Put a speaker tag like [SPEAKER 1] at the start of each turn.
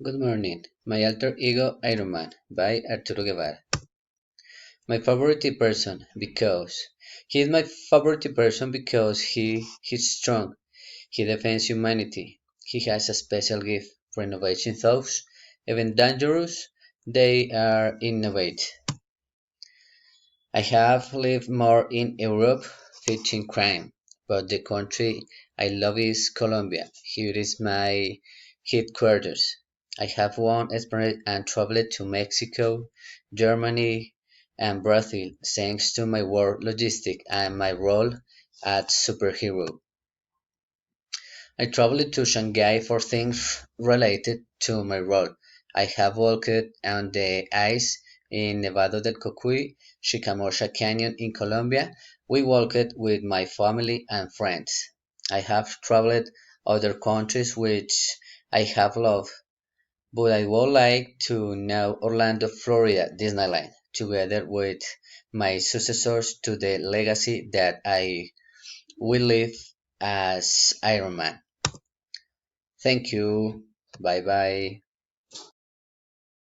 [SPEAKER 1] Good morning. My alter ego Iron Man by Arturo Guevara. My favorite person because he is my favorite person because he's strong. He defends humanity. He has a special gift for innovation thoughts, even dangerous. They are innovate. I have lived more in Europe fighting crime, but the country I love is Colombia. Here is my headquarters. I have won experience and traveled to Mexico, Germany, and Brazil thanks to my work logistic and my role as superhero. I traveled to Shanghai for things related to my role. I have walked on the ice in Nevado del Cocuy, Chicamocha Canyon in Colombia. We walked with my family and friends. I have traveled other countries which I have loved, but I would like to know Orlando, Florida, Disneyland, together with my successors to the legacy that I will leave as Iron Man. Thank you. Bye bye.